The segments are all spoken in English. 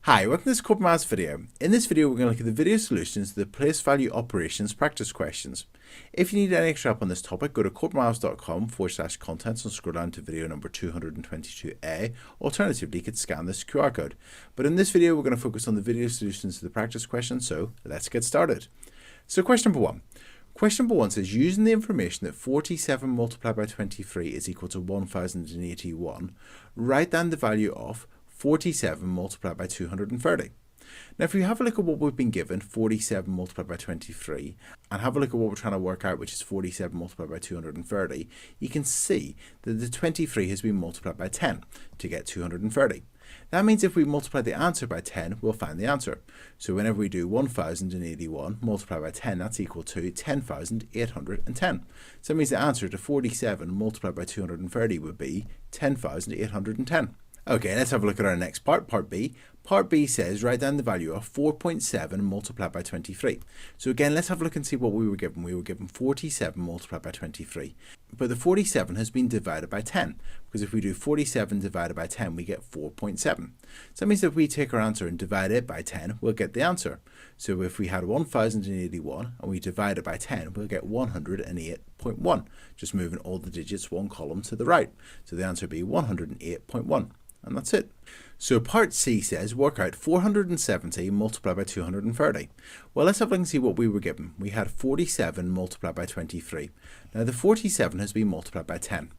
Hi, welcome to this Corbettmaths video. In this video, we're going to look at the video solutions to the place value operations practice questions. If you need any extra help on this topic, go to corbettmaths.com/contents and scroll down to video number 222A. Alternatively, you could scan this QR code. But in this video, we're going to focus on the video solutions to the practice questions, so let's get started. So question number one. Question number one says, using the information that 47 multiplied by 23 is equal to 1081, write down the value of 47 multiplied by 230. Now, if you have a look at what we've been given, 47 multiplied by 23, and have a look at what we're trying to work out, which is 47 multiplied by 230, you can see that the 23 has been multiplied by 10 to get 230. That means if we multiply the answer by 10, we'll find the answer. So whenever we do 1081 multiplied by 10, that's equal to 10,810. So that means the answer to 47 multiplied by 230 would be 10,810. Okay, let's have a look at our next part, part B. Part B says write down the value of 4.7 multiplied by 23. So again, let's have a look and see what we were given. We were given 47 multiplied by 23. But the 47 has been divided by 10, because if we do 47 divided by 10, we get 4.7. So that means if we take our answer and divide it by 10, we'll get the answer. So if we had 1081 and we divide it by 10, we'll get 108.1, just moving all the digits one column to the right. So the answer would be 108.1. And that's it. So part C says work out 470 multiplied by 230. Well, let's have a look and see what we were given. We had 47 multiplied by 23. Now the 47 has been multiplied by 10.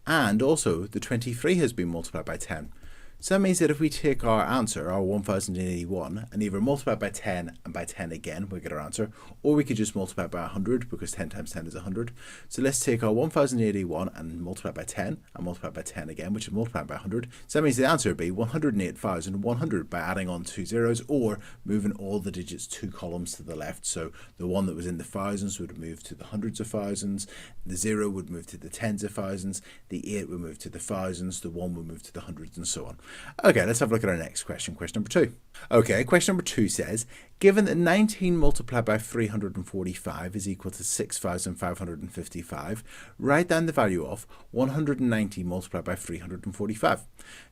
And also the 23 has been multiplied by 10. So that means that if we take our answer, our 1081, and either multiply it by 10 and by 10 again, we'll get our answer, or we could just multiply it by 100 because 10 times 10 is 100. So let's take our 1081 and multiply it by 10 and multiply it by 10 again, which is multiplied by 100. So that means the answer would be 108,100 by adding on two zeros or moving all the digits two columns to the left. So the one that was in the thousands would move to the hundreds of thousands, the 0 would move to the tens of thousands, the 8 would move to the thousands, the 1 would move to the hundreds, and so on. Okay, let's have a look at our next question, question number 2. Okay, question number 2 says, given that 19 multiplied by 345 is equal to 6,555, write down the value of 190 multiplied by 345.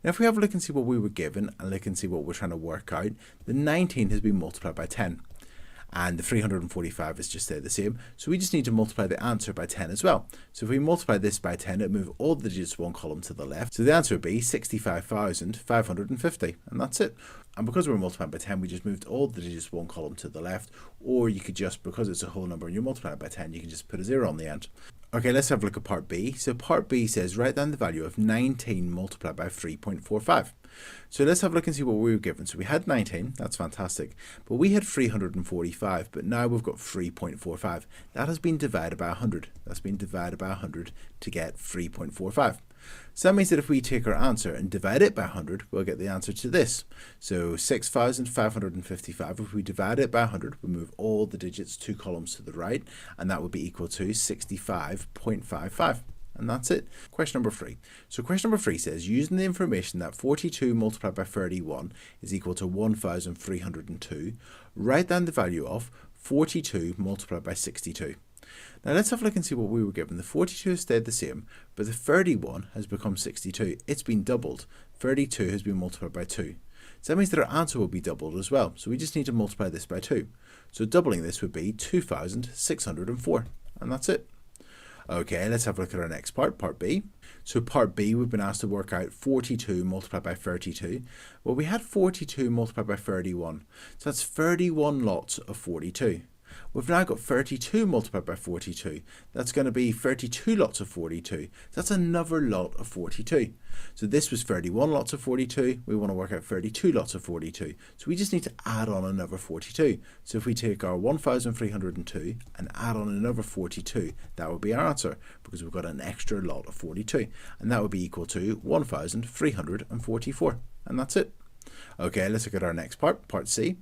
Now, if we have a look and see what we were given and look and see what we're trying to work out, the 19 has been multiplied by 10. And the 345 is just the same. So we just need to multiply the answer by 10 as well. So if we multiply this by 10, it'll move all the digits one column to the left. So the answer would be 65,550. And that's it. And because we're multiplying by 10, we just moved all the digits one column to the left. Or you could just, because it's a whole number and you're multiplying by 10, you can just put a 0 on the end. Okay, let's have a look at part B. So part B says write down the value of 19 multiplied by 3.45. So let's have a look and see what we were given. So we had 19, that's fantastic, but we had 345, but now we've got 3.45. That has been divided by 100. That's been divided by 100 to get 3.45. So that means that if we take our answer and divide it by 100, we'll get the answer to this. So 6,555, if we divide it by 100, we move all the digits two columns to the right, and that would be equal to 65.55. And that's it. Question number 3. So question number 3 says, using the information that 42 multiplied by 31 is equal to 1,302, write down the value of 42 multiplied by 62. Now let's have a look and see what we were given. The 42 has stayed the same, but the 31 has become 62. It's been doubled. 32 has been multiplied by 2. So that means that our answer will be doubled as well. So we just need to multiply this by 2. So doubling this would be 2,604. And that's it. Okay, let's have a look at our next part, part B. So part B, we've been asked to work out 42 multiplied by 32. Well, we had 42 multiplied by 31. So that's 31 lots of 42. We've now got 32 multiplied by 42. That's going to be 32 lots of 42. That's another lot of 42. So this was 31 lots of 42. We want to work out 32 lots of 42. So we just need to add on another 42. So if we take our 1,302 and add on another 42, that would be our answer, because we've got an extra lot of 42. And that would be equal to 1,344. And that's it. Okay, let's look at our next part, part C.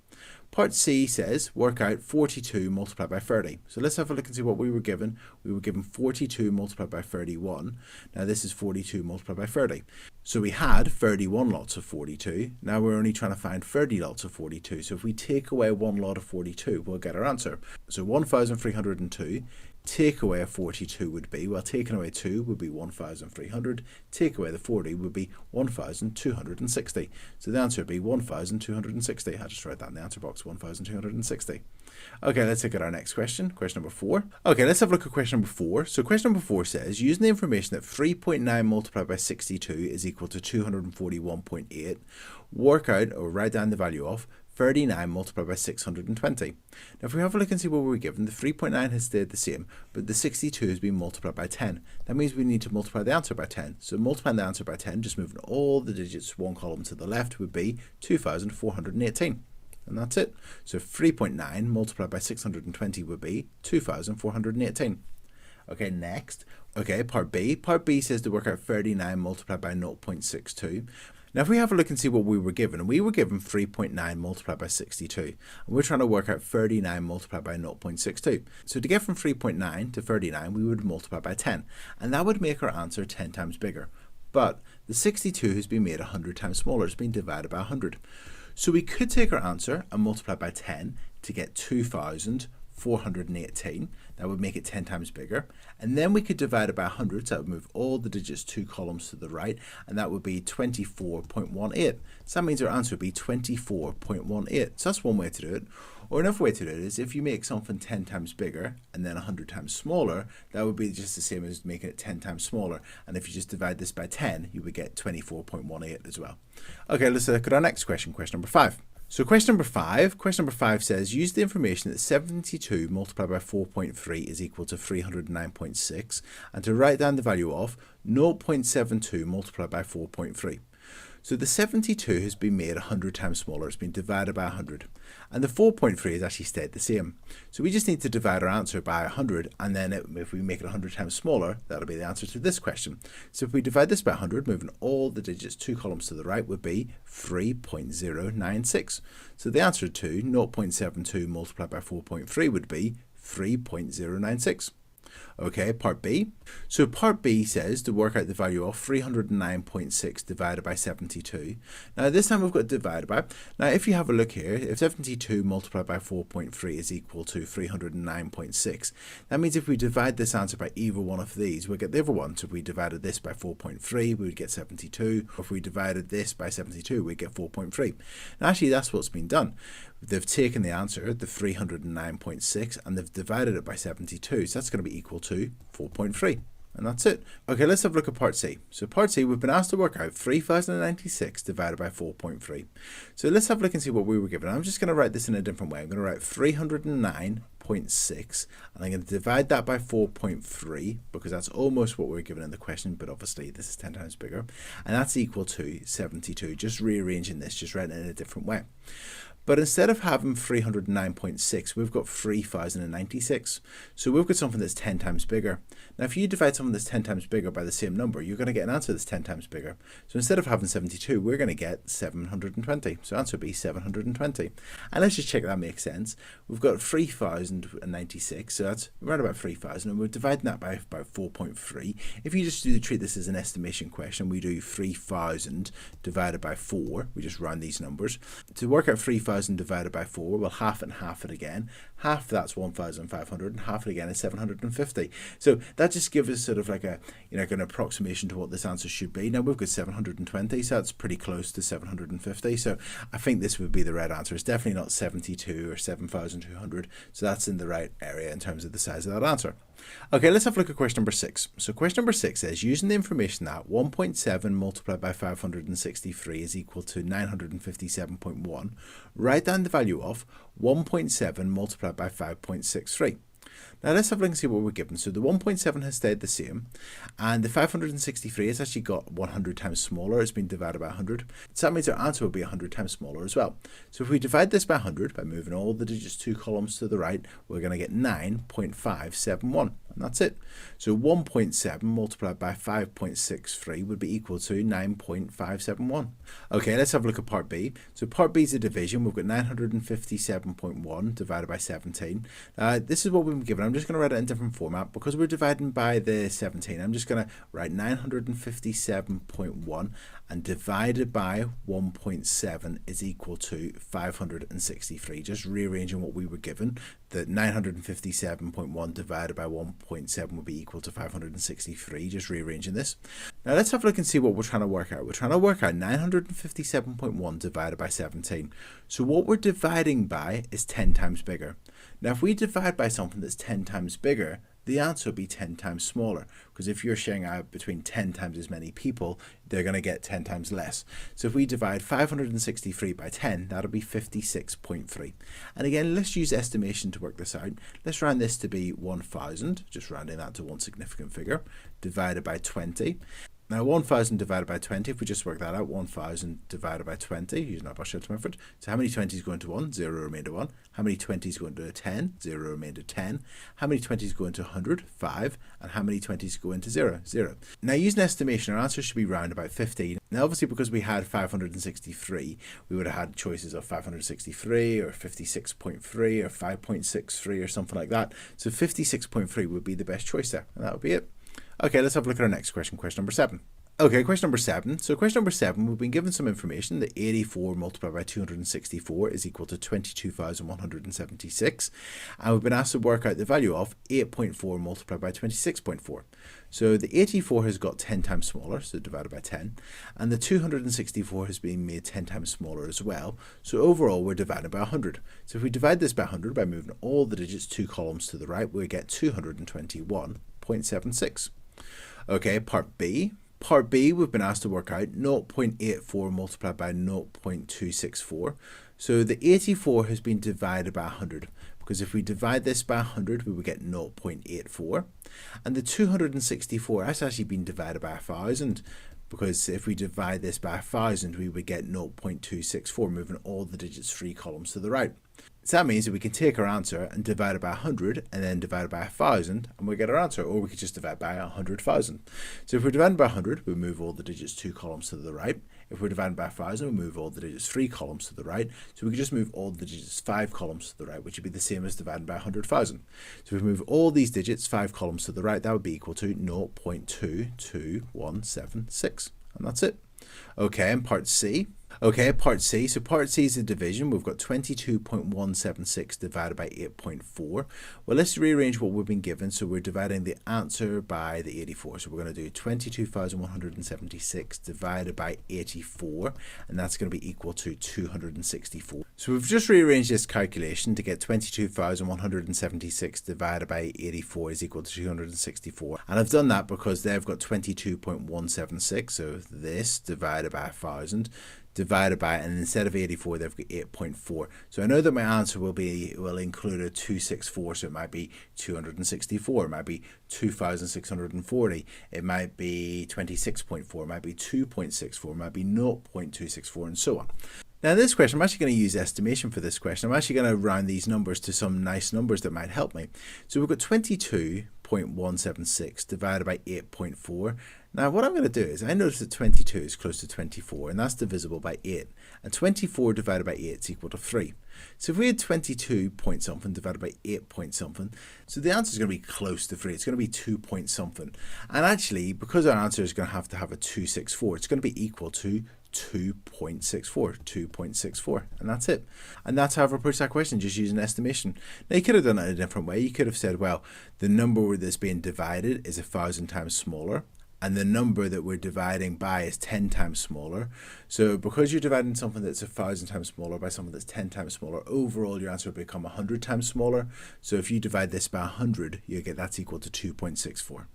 Part C says work out 42 multiplied by 30. So let's have a look and see what we were given. We were given 42 multiplied by 31. Now this is 42 multiplied by 30. So we had 31 lots of 42. Now we're only trying to find 30 lots of 42. So if we take away one lot of 42, we'll get our answer. So 1,302 take away a 42 would be, well, taking away 2 would be 1,300, take away the 40 would be 1,260. So the answer would be 1,260. I just wrote that in the answer box, 1,260. Okay, let's look at our next question, question number 4. Okay, let's have a look at question number 4. So question number 4 says, using the information that 3.9 multiplied by 62 is equal to 241.8, work out or write down the value of 39 multiplied by 620. Now if we have a look and see what we were given, the 3.9 has stayed the same, but the 62 has been multiplied by 10. That means we need to multiply the answer by 10. So multiplying the answer by 10, just moving all the digits one column to the left, would be 2,418. And that's it. So 3.9 multiplied by 620 would be 2,418. Okay, next. Okay, part B. Part B says to work out 39 multiplied by 0.62. Now if we have a look and see what we were given 3.9 multiplied by 62, and we're trying to work out 39 multiplied by 0.62. So to get from 3.9 to 39, we would multiply by 10, and that would make our answer 10 times bigger. But the 62 has been made 100 times smaller, it's been divided by 100. So we could take our answer and multiply by 10 to get 2,418. That would make it 10 times bigger. And then we could divide it by 100, so that would move all the digits 2 columns to the right, and that would be 24.18. So that means our answer would be 24.18. So that's one way to do it. Or another way to do it is if you make something 10 times bigger and then 100 times smaller, that would be just the same as making it 10 times smaller. And if you just divide this by 10, you would get 24.18 as well. Okay, let's look at our next question, question number 5. So question number 5 says, use the information that 72 multiplied by 4.3 is equal to 309.6, and to write down the value of 0.72 multiplied by 4.3. So the 72 has been made 100 times smaller, it's been divided by 100. And the 4.3 has actually stayed the same. So we just need to divide our answer by 100, and then if we make it 100 times smaller, that'll be the answer to this question. So if we divide this by 100, moving all the digits 2 columns to the right, would be 3.096. So the answer to 0.72 multiplied by 4.3 would be 3.096. Okay, part B. So part B says to work out the value of 309.6 divided by 72. Now this time we've got divided by. Now if you have a look here, if 72 multiplied by 4.3 is equal to 309.6, that means if we divide this answer by either one of these, we'll get the other one. So if we divided this by 4.3, we would get 72. If we divided this by 72, we'd get 4.3. And actually that's what's been done. They've taken the answer, the 309.6, and they've divided it by 72. So that's going to be equal to 4.3. And that's it. Okay, let's have a look at part C. So part C, we've been asked to work out 3,096 divided by 4.3. So let's have a look and see what we were given. I'm just going to write this in a different way. I'm going to write 309.6, and I'm going to divide that by 4.3 because that's almost what we're given in the question, but obviously this is 10 times bigger, and that's equal to 72. Just rearranging this, just writing it in a different way. But instead of having 309.6, we've got 3,096. So we've got something that's 10 times bigger. Now, if you divide something that's 10 times bigger by the same number, you're going to get an answer that's 10 times bigger. So instead of having 72, we're going to get 720. So answer would be 720. And let's just check that makes sense. We've got 3,096, so that's around about 3,000, and we're dividing that by about 4.3. If you just treat this as an estimation question, we do 3,000 divided by 4. We just round these numbers. To work out 3,000 divided by 4, we'll half it and half it again. Half that's 1,500 and half it again is 750. So that just gives us sort of like a, an approximation to what this answer should be. Now we've got 720, so that's pretty close to 750. So I think this would be the right answer. It's definitely not 72 or 7,200. So that's in the right area in terms of the size of that answer. Okay, let's have a look at question number 6. So question number 6 says, using the information that 1.7 multiplied by 563 is equal to 957.1, write down the value of 1.7 multiplied by 5.63. Now let's have a look and see what we're given. So the 1.7 has stayed the same, and the 563 has actually got 100 times smaller. It's been divided by 100. So that means our answer will be 100 times smaller as well. So if we divide this by 100 by moving all the digits 2 columns to the right, we're going to get 9.571. and that's it. So 1.7 multiplied by 5.63 would be equal to 9.571. Okay, let's have a look at part B. So part B is a division. We've got 957.1 divided by 17. This is what we've been given. I'm just going to write it in different format. Because we're dividing by the 17, I'm just going to write 957.1 and divided by 1.7 is equal to 563. Just rearranging what we were given, that 957.1 divided by 1.7 would be equal to 563, just rearranging this. Now let's have a look and see what we're trying to work out. We're trying to work out 957.1 divided by 17. So what we're dividing by is 10 times bigger. Now if we divide by something that's 10 times bigger, the answer will be 10 times smaller, because if you're sharing out between 10 times as many people, they're going to get 10 times less. So if we divide 563 by 10, that'll be 56.3. And again, let's use estimation to work this out. Let's round this to be 1,000, just rounding that to one significant figure, divided by 20. Now 1,000 divided by 20, if we just work that out, 1,000 divided by 20, using our Bosch method. So how many 20s go into 1? 0, remainder 1. How many 20s go into 10? 0, remainder 10. How many 20s go into 100? 5. And how many 20s go into 0? 0. Now using estimation, our answer should be round about 15. Now obviously because we had 563, we would have had choices of 563 or 56.3 or 5.63 or something like that. So 56.3 would be the best choice there, and that would be it. Okay, let's have a look at our next question, question number 7. Okay, question number 7. So question number 7, we've been given some information that 84 multiplied by 264 is equal to 22,176. And we've been asked to work out the value of 8.4 multiplied by 26.4. So the 84 has got 10 times smaller, so divided by 10. And the 264 has been made 10 times smaller as well. So overall, we're dividing by 100. So if we divide this by 100 by moving all the digits 2 columns to the right, we get 221.76. Okay, part B. Part B, we've been asked to work out 0.84 multiplied by 0.264. So the 84 has been divided by 100, because if we divide this by 100, we would get 0.84. And the 264 has actually been divided by 1,000, because if we divide this by 1,000, we would get 0.264, moving all the digits 3 columns to the right. So that means that we can take our answer and divide it by 100 and then divide it by 1,000 and we get our answer, or we could just divide by 100,000. So if we're dividing by 100, we move all the digits 2 columns to the right. If we're dividing by 1,000, we move all the digits 3 columns to the right. So we can just move all the digits 5 columns to the right, which would be the same as dividing by 100,000. So if we move all these digits 5 columns to the right, that would be equal to 0.22176. And that's it. Okay, and part C. Okay, part C. So part C is a division. We've got 22.176 divided by 8.4. Well, let's rearrange what we've been given. So we're dividing the answer by the 84. So we're going to do 22,176 divided by 84, and that's going to be equal to 264. So we've just rearranged this calculation to get 22,176 divided by 84 is equal to 264. And I've done that because they've got 22.176, so this divided by 1,000. Divided by, and instead of 84, they've got 8.4. So I know that my answer will include a 264, so it might be 264, it might be 2,640, it might be 26.4, it might be 2.64, it might be 0.264, and so on. Now in this question, I'm actually going to use estimation for this question. I'm actually going to round these numbers to some nice numbers that might help me. So we've got 22.176 divided by 8.4. Now what I'm going to do is, I notice that 22 is close to 24, and that's divisible by 8. And 24 divided by 8 is equal to 3. So if we had 22 point something divided by 8 point something, so the answer is going to be close to 3. It's going to be 2 point something. And actually, because our answer is going to have a 264, it's going to be equal to 2.64, and that's it. And that's how I've approached that question, just using estimation. Now you could have done it a different way. You could have said, well, the number that's being divided is 1,000 times smaller, and the number that we're dividing by is 10 times smaller. So because you're dividing something that's 1,000 times smaller by something that's 10 times smaller, overall your answer will become 100 times smaller. So if you divide this by 100, you get that's equal to 2.64.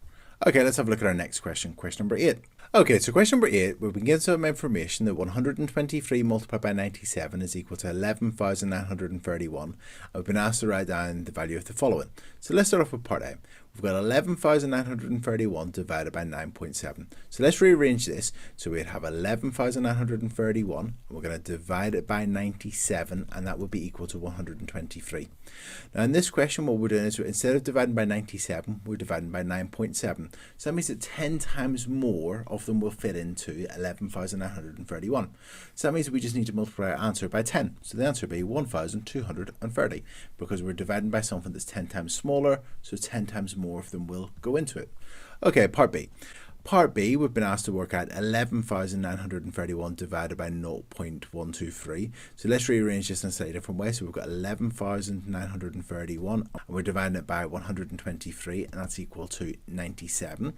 Okay, let's have a look at our next question, question number 8. Okay, so question number 8, we've been given some information that 123 multiplied by 97 is equal to 11,931, and we've been asked to write down the value of the following. So let's start off with part A. We've got 11,931 divided by 9.7. So let's rearrange this. So we'd have 11,931, and we're going to divide it by 97, and that would be equal to 123. Now in this question, what we're doing is instead of dividing by 97, we're dividing by 9.7. So that means that 10 times more of them will fit into 11,931. So that means that we just need to multiply our answer by 10. So the answer will be 1,230, because we're dividing by something that's 10 times smaller, so 10 times more of them will go into it. Okay, part B. Part B, we've been asked to work out 11,931 divided by 0.123. So let's rearrange this in a slightly different way. So we've got 11,931 and we're dividing it by 123, and that's equal to 97.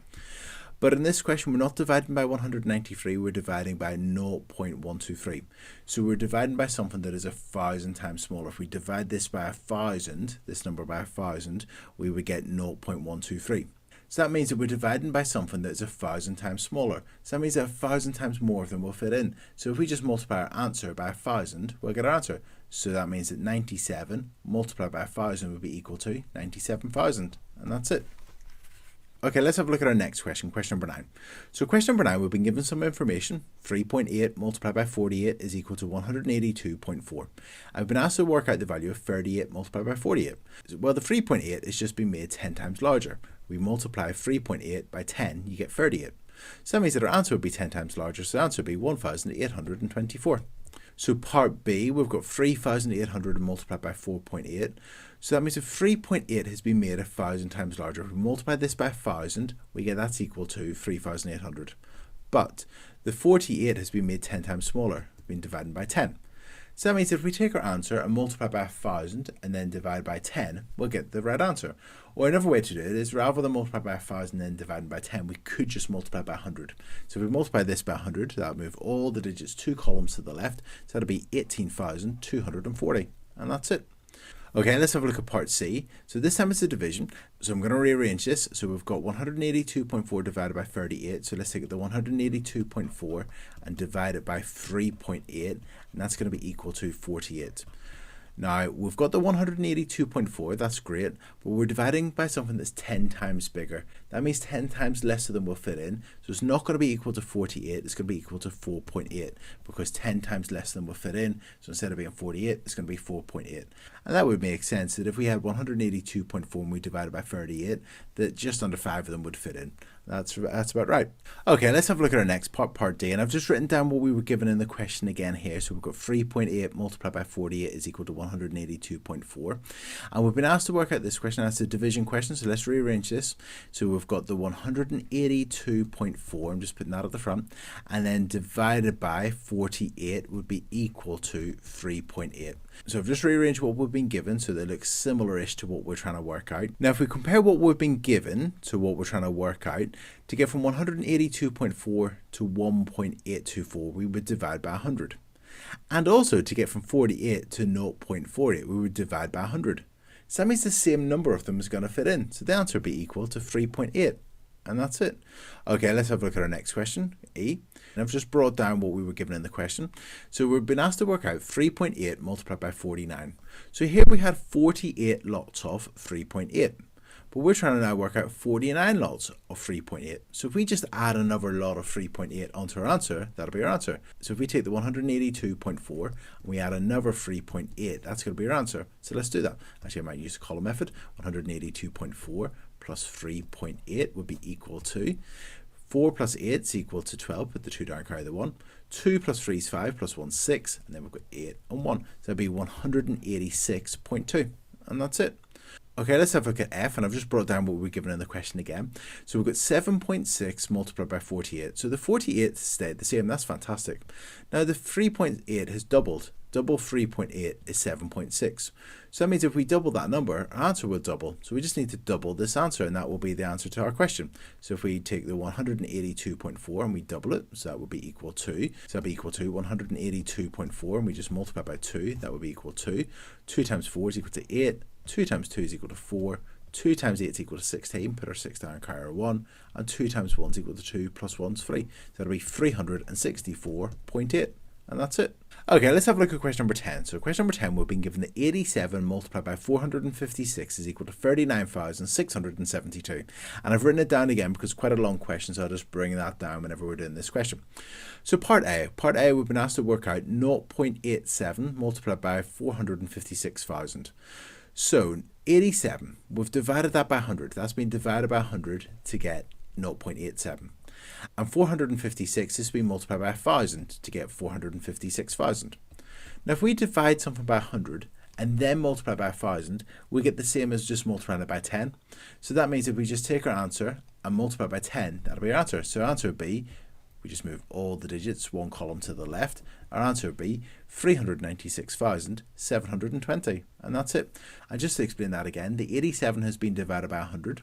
But in this question, we're not dividing by 193, we're dividing by 0.123. So we're dividing by something that is 1,000 times smaller. If we divide this by 1,000, this number by 1,000, we would get 0.123. So that means that we're dividing by something that's 1,000 times smaller. So that means that 1,000 times more of them will fit in. So if we just multiply our answer by 1,000, we'll get our answer. So that means that 97 multiplied by 1,000 would be equal to 97,000. And that's it. Okay, let's have a look at our next question, question number 9. So question number 9, we've been given some information. 3.8 multiplied by 48 is equal to 182.4. I've been asked to work out the value of 38 multiplied by 48. Well, the 3.8 has just been made 10 times larger. We multiply 3.8 by 10, you get 38. So that means that our answer would be 10 times larger, so the answer would be 1,824. So part B, we've got 3,800 multiplied by 4.8. So that means if 3.8 has been made 1,000 times larger, if we multiply this by 1,000, we get that's equal to 3,800. But the 48 has been made 10 times smaller, been divided by 10. So that means if we take our answer and multiply by 1,000 and then divide by 10, we'll get the right answer. Or another way to do it is rather than multiply by 1,000 and then divide by 10, we could just multiply by 100. So if we multiply this by 100, that would move all the digits 2 columns to the left. So that'll be 18,240. And that's it. Okay, let's have a look at part C. So this time it's a division. So I'm going to rearrange this. So we've got 182.4 divided by 38. So let's take the 182.4 and divide it by 3.8. And that's going to be equal to 48. Now, we've got the 182.4, that's great, but we're dividing by something that's 10 times bigger. That means 10 times less of them will fit in. So it's not going to be equal to 48, it's going to be equal to 4.8, because 10 times less of them will fit in. So instead of being 48, it's going to be 4.8. And that would make sense that if we had 182.4 and we divided by 38, that just under 5 of them would fit in. That's about right. Okay, let's have a look at our next part, part D. And I've just written down what we were given in the question again here. So we've got 3.8 multiplied by 48 is equal to 182.4. And we've been asked to work out this question as a division question. So let's rearrange this. So we've got the 182.4. I'm just putting that at the front. And then divided by 48 would be equal to 3.8. So I've just rearranged what we've been given so they look similar-ish to what we're trying to work out. Now if we compare what we've been given to what we're trying to work out, to get from 182.4 to 1.824, we would divide by 100. And also to get from 48 to 0.48, we would divide by 100. So that means the same number of them is going to fit in. So the answer would be equal to 3.8. And that's it. Okay, let's have a look at our next question, E. And I've just brought down what we were given in the question. So we've been asked to work out 3.8 multiplied by 49. So here we had 48 lots of 3.8. But we're trying to now work out 49 lots of 3.8. So if we just add another lot of 3.8 onto our answer, that'll be our answer. So if we take the 182.4 and we add another 3.8, that's going to be our answer. So let's do that. Actually, I might use the column method. 182.4 plus 3.8 would be equal to 4 plus 8 is equal to 12, put the 2 down, carry the 1. 2 plus 3 is 5, plus 1 is 6, and then we've got 8 and 1. So that'd be 186.2, and that's it. Okay, let's have a look at F, and I've just brought down what we were given in the question again. So we've got 7.6 multiplied by 48. So the 48 stayed the same, that's fantastic. Now the 3.8 has doubled. Double 3.8 is 7.6. So that means if we double that number, our answer will double. So we just need to double this answer, and that will be the answer to our question. So if we take the 182.4 and we double it, so that would be equal to, so that'd be equal to 182.4, and we just multiply by 2, that would be equal to 2 times 4 is equal to 8, 2 times 2 is equal to 4, 2 times 8 is equal to 16, put our 6 down and carry our 1, and 2 times 1 is equal to 2, plus 1 is 3. So that'll be 364.8, and that's it. Okay, let's have a look at question number 10. So question number 10, we've been given that 87 multiplied by 456 is equal to 39,672. And I've written it down again because it's quite a long question, so I'll just bring that down whenever we're doing this question. So part A, we've been asked to work out 0.87 multiplied by 456,000. So 87, we've divided that by 100. That's been divided by 100 to get 0.87. And 456 has been multiplied by 1,000 to get 456,000. Now if we divide something by 100 and then multiply by 1,000, we get the same as just multiplying it by 10. So that means if we just take our answer and multiply by 10, that'll be our answer. So our answer would be, we just move all the digits one column to the left, our answer would be 396,720, and that's it. And just to explain that again, the 87 has been divided by 100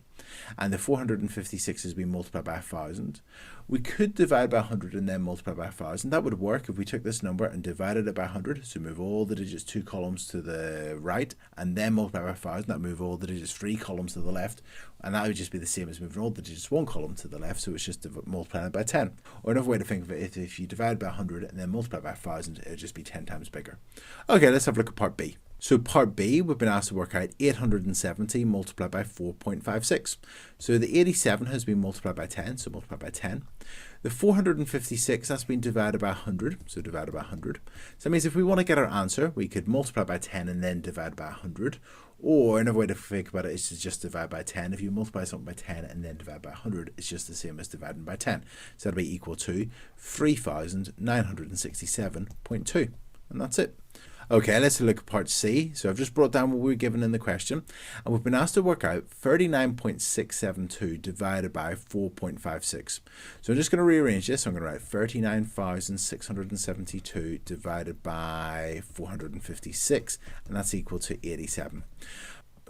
and the 456 has been multiplied by 1,000. We could divide by 100 and then multiply by 1,000. That would work if we took this number and divided it by 100, so move all the digits 2 columns to the right, and then multiply by 1,000, that move all the digits 3 columns to the left, and that would just be the same as moving all the digits 1 column to the left, so it's just multiplying it by 10. Or another way to think of it, if you divide by 100 and then multiply by 1,000, it would just be 10 times bigger. Okay, let's have a look at part B. So part B, we've been asked to work out 870 multiplied by 4.56. So the 87 has been multiplied by 10, so multiplied by 10. The 456, that's been divided by 100, so divided by 100. So that means if we want to get our answer, we could multiply by 10 and then divide by 100. Or another way to think about it is to just divide by 10. If you multiply something by 10 and then divide by 100, it's just the same as dividing by 10. So that'll be equal to 3,967.2. And that's it. Okay, let's look at part C. So I've just brought down what we were given in the question, and we've been asked to work out 39.672 divided by 4.56. So I'm just going to rearrange this. I'm going to write 39,672 divided by 456, and that's equal to 87.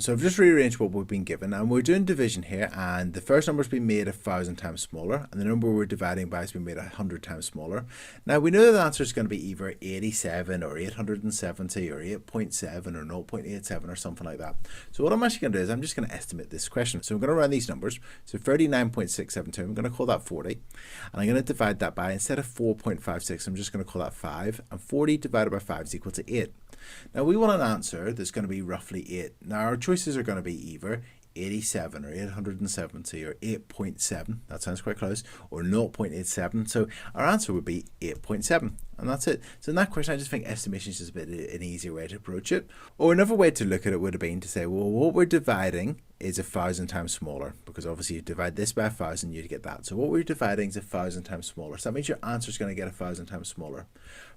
So I've just rearranged what we've been given, and we're doing division here, and the first number has been made 1,000 times smaller, and the number we're dividing by has been made 100 times smaller. Now we know that the answer is going to be either 87 or 870 or 8.7 or 0.87 or something like that. So what I'm actually going to do is I'm just going to estimate this question. So I'm going to run these numbers. So 39.672, I'm going to call that 40, and I'm going to divide that by, instead of 4.56, I'm just going to call that 5, and 40 divided by 5 is equal to 8. Now we want an answer that's going to be roughly 8. Now our choices are going to be either 87 or 870 or 8.7, that sounds quite close, or 0.87. So our answer would be 8.7, and that's it. So in that question, I just think estimation is just a bit an easier way to approach it. Or another way to look at it would have been to say, well, what we're dividing is 1,000 times smaller, because obviously you divide this by 1,000, you'd get that. So what we're dividing is 1,000 times smaller. So that means your answer is going to get 1,000 times smaller.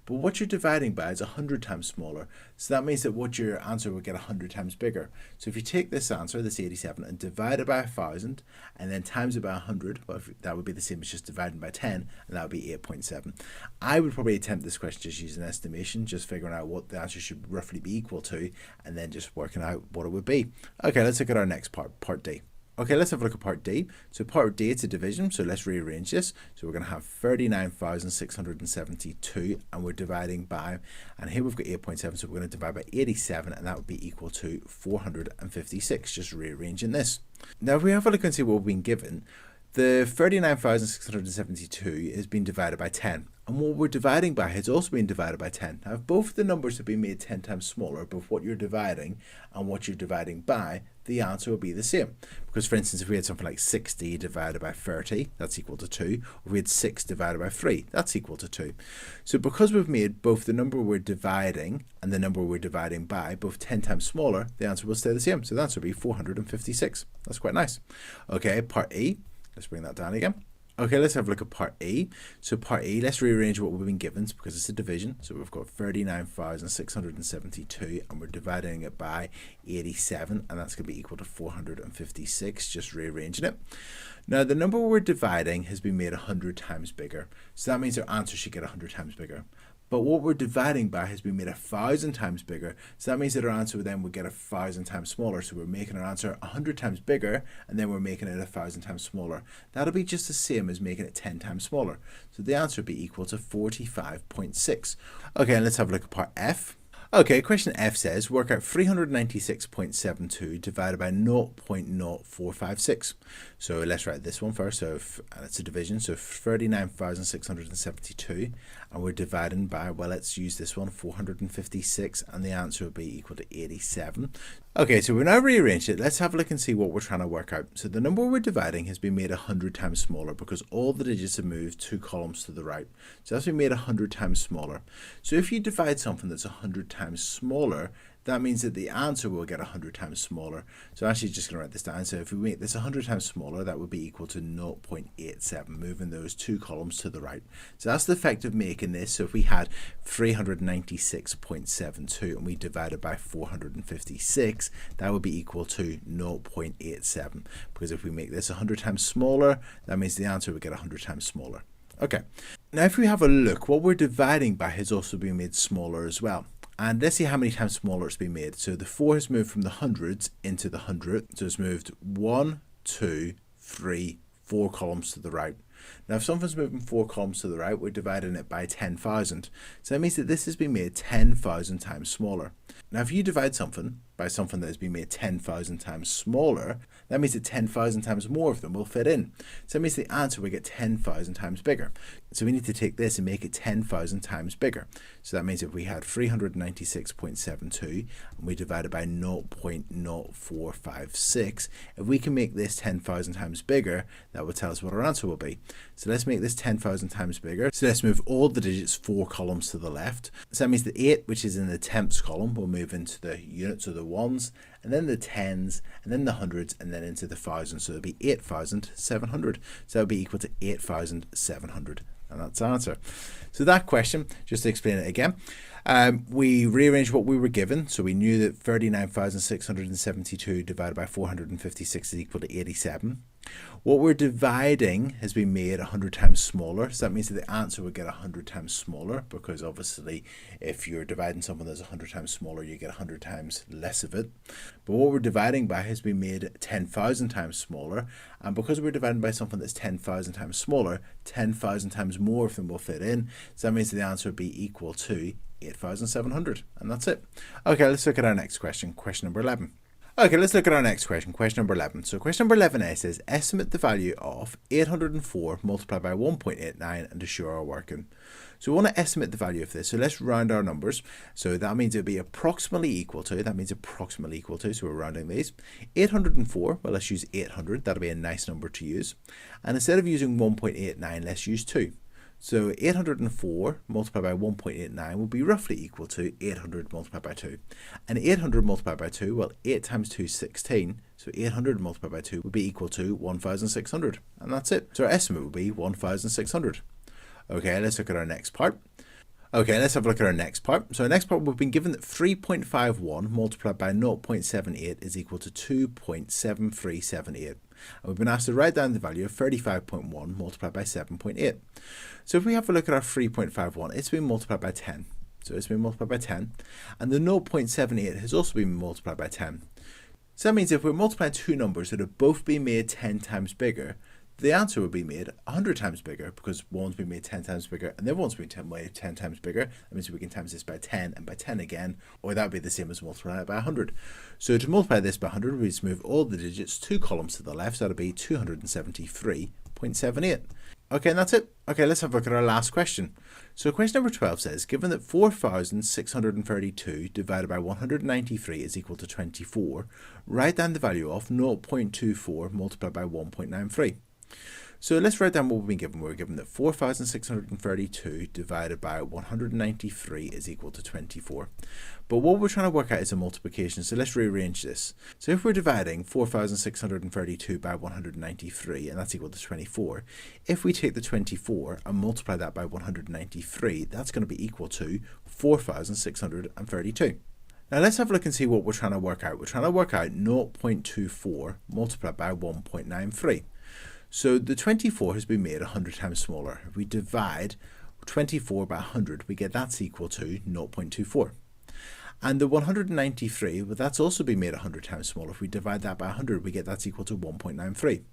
But what you're dividing by is 100 times smaller. So that means that what your answer would get 100 times bigger. So if you take this answer, this 87, and divide it by 1,000, and then times it by 100, well, that would be the same as just dividing by 10, and that would be 8.7. I would probably attempt this question just using estimation, just figuring out what the answer should roughly be equal to, and then just working out what it would be. Okay, let's look at our next part, part D. Okay, let's have a look at part D. So part D, it's a division, so let's rearrange this. So we're going to have 39,672, and we're dividing by, and here we've got 8.7, so we're going to divide by 87, and that would be equal to 456, just rearranging this. Now if we have a look and see what we've been given, the 39,672 has been divided by 10. And what we're dividing by has also been divided by 10. Now, if both the numbers have been made 10 times smaller, both what you're dividing and what you're dividing by, the answer will be the same. Because, for instance, if we had something like 60 divided by 30, that's equal to 2. Or if we had 6 divided by 3, that's equal to 2. So because we've made both the number we're dividing and the number we're dividing by both 10 times smaller, the answer will stay the same. So the answer will be 456. That's quite nice. Okay, part E. Let's bring that down again. Okay, let's have a look at part E. So part E, let's rearrange what we've been given because it's a division. So we've got 39,672 and we're dividing it by 87, and that's going to be equal to 456, just rearranging it. Now the number we're dividing has been made 100 times bigger. So that means our answer should get 100 times bigger. But what we're dividing by has been made 1,000 times bigger. So that means that our answer then would get 1,000 times smaller. So we're making our answer 100 times bigger, and then we're making it 1,000 times smaller. That'll be just the same as making it 10 times smaller. So the answer would be equal to 45.6. Okay, and let's have a look at part F. Okay, question F says, work out 396.72 divided by 0.0456. So let's write this one first. So it's a division, so 39,672, and we're dividing by, well, let's use this one, 456, and the answer will be equal to 87. Okay, so we've now rearranged it. Let's have a look and see what we're trying to work out. So the number we're dividing has been made 100 times smaller because all the digits have moved 2 columns to the right. So that's been made 100 times smaller. So if you divide something that's 100 times smaller, that means that the answer will get 100 times smaller. So I'm actually just going to write this down. So if we make this 100 times smaller, that would be equal to 0.87, moving those 2 columns to the right. So that's the effect of making this. So if we had 396.72 and we divided by 456, that would be equal to 0.87. Because if we make this 100 times smaller, that means the answer would get 100 times smaller. Okay, now if we have a look, what we're dividing by has also been made smaller as well. And let's see how many times smaller it's been made. So the 4 has moved from the hundreds into the hundred. So it's moved 1, 2, 3, 4 columns to the right. Now if something's moving 4 columns to the right, we're dividing it by 10,000. So that means that this has been made 10,000 times smaller. Now if you divide something by something that has been made 10,000 times smaller, that means that 10,000 times more of them will fit in. So that means the answer will get 10,000 times bigger. So we need to take this and make it 10,000 times bigger. So that means if we had 396.72 and we divide it by 0.0456, if we can make this 10,000 times bigger, that would tell us what our answer will be. So let's make this 10,000 times bigger. So let's move all the digits 4 columns to the left. So that means the 8, which is in the tenths column, will move into the units or the ones, and then the tens, and then the hundreds, and then into the thousands. So it'll be 8,700. So that would be equal to 8,700. And that's our answer. So that question, just to explain it again, we rearranged what we were given. So we knew that 39,672 divided by 456 is equal to 87. What we're dividing has been made 100 times smaller. So that means that the answer would get 100 times smaller, because obviously if you're dividing something that's 100 times smaller, you get 100 times less of it. But what we're dividing by has been made 10,000 times smaller. And because we're dividing by something that's 10,000 times smaller, 10,000 times more of them will fit in. So that means the answer would be equal to 8,700. And that's it. Okay, let's look at our next question, question number 11. Okay, let's look at our next question, question number 11. So question number 11a says, estimate the value of 804 multiplied by 1.89 and assure our working. So we want to estimate the value of this. So let's round our numbers. So that means it'll be approximately equal to, so we're rounding these. 804, well, let's use 800. That'll be a nice number to use. And instead of using 1.89, let's use 2. So 804 multiplied by 1.89 will be roughly equal to 800 multiplied by 2. And 800 multiplied by 2, well, 8 times 2 is 16. So 800 multiplied by 2 would be equal to 1,600. And that's it. So our estimate would be 1,600. Okay, let's look at our next part. Okay, let's have a look at our next part. So our next part, we've been given that 3.51 multiplied by 0.78 is equal to 2.7378. And we've been asked to write down the value of 35.1 multiplied by 7.8. So if we have a look at our 3.51, it's been multiplied by 10. So it's been multiplied by 10. And the 0.78 has also been multiplied by 10. So that means if we're multiplying two numbers that have both been made 10 times bigger, the answer would be made 100 times bigger, because one's been made 10 times bigger and the other one's been made 10 times bigger. That means we can times this by 10 and by 10 again, or that would be the same as multiplying it by 100. So to multiply this by 100, we just move all the digits 2 columns to the left, so that'll be 273.78. Okay, and that's it. Okay, let's have a look at our last question. So question number 12 says, given that 4,632 divided by 193 is equal to 24, write down the value of 0.24 multiplied by 1.93. So let's write down what we've been given. We're given that 4,632 divided by 193 is equal to 24. But what we're trying to work out is a multiplication, so let's rearrange this. So if we're dividing 4,632 by 193, and that's equal to 24, if we take the 24 and multiply that by 193, that's going to be equal to 4,632. Now let's have a look and see what we're trying to work out. We're trying to work out 0.24 multiplied by 1.93. So the 24 has been made 100 times smaller. If we divide 24 by 100, we get that's equal to 0.24. And the 193, well, that's also been made 100 times smaller. If we divide that by 100, we get that's equal to 1.93.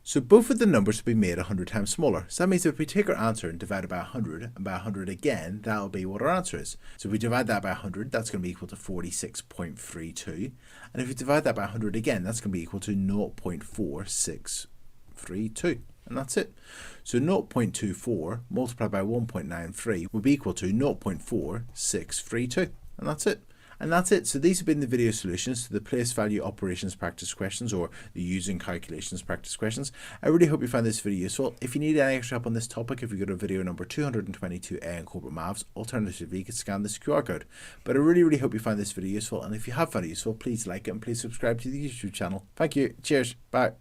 So both of the numbers will be made 100 times smaller. So that means if we take our answer and divide it by 100 and by 100 again, that'll be what our answer is. So if we divide that by 100, that's going to be equal to 46.32. And if we divide that by 100 again, that's going to be equal to 0.4632. And that's it. So 0.24 multiplied by 1.93 will be equal to 0.4632. And that's it. And that's it. So these have been the video solutions to the place value operations practice questions, or the using calculations practice questions. I really hope you found this video useful. If you need any extra help on this topic, if you go to video number 222A in Corporate Maths, alternatively you can scan this QR code. But I really hope you found this video useful, and if you have found it useful, please like it and please subscribe to the YouTube channel. Thank you. Cheers. Bye.